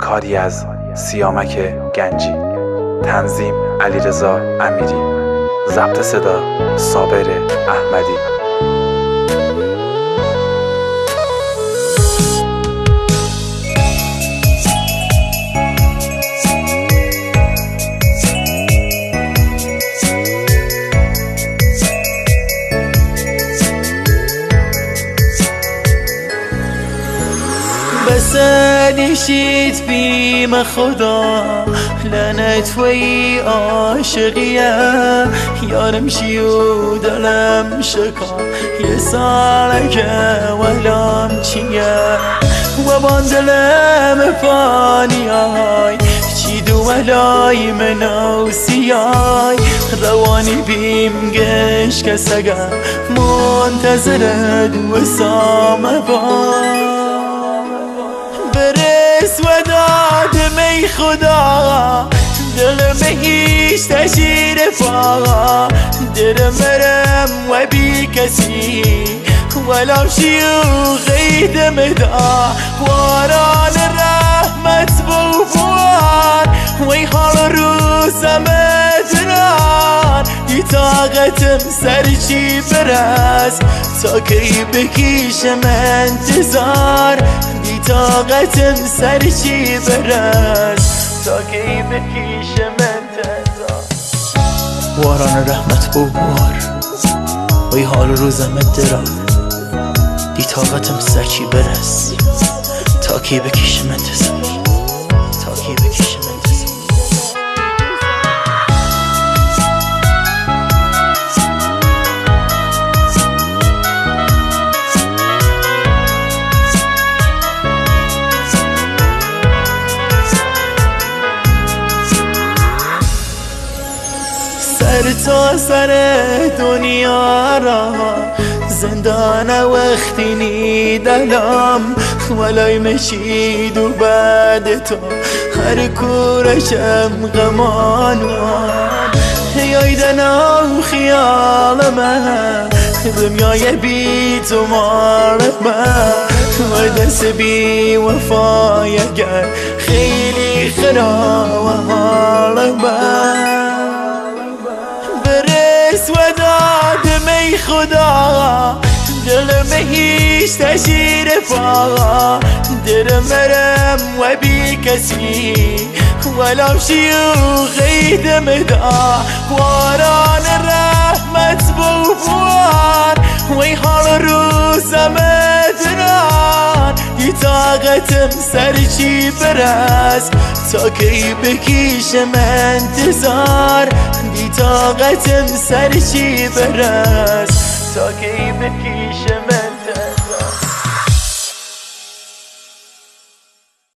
کاری از سیامک گنجی. تنظیم علیرضا امیری. ضبط صدا صابر احمدی. بسالشيت بيما خدا لعنت وي عاشقية يارمشي ودلم شكا يسالك ولام چيه وبان دلم فانياي چيدو ولاي منو سياي رواني بيم گش كسگا منتظرد وسام بان برس وداد می خدا دلم هیچ تشیر فاغا درم مرم و بی کسی ولو شیوخی دمدا واران رحمت بوفوان وی حال روزم دران دی طاقتم سرچی برس تا کی بکیشم انتظار طاقتم سرچی برس تا کی بکیشم انتظار واران رحمت بوار وی حال روزم دران دی طاقتم سرچی برس تا کی بکیشم انتظار تا کی بکیشم انتظار سر تا سر دنیا را زندان وقتی نیدلم ولای مشید و بعد تو هر کورشم غمانوان یایدنم خیال من دنیای بی تو مال من و دست بی وفای گر خیلی خراب حال من وداد می خدا دلم هیچ تشیر فاغا درم مرم و بی کسی ولو شیوخی دمدا واران رحمت بوفوان وی حال روزم دران دی طاقتم سرچی برس تا کی بکیشم انتظار دی طاقتم سرچی برس تا کی بکیشم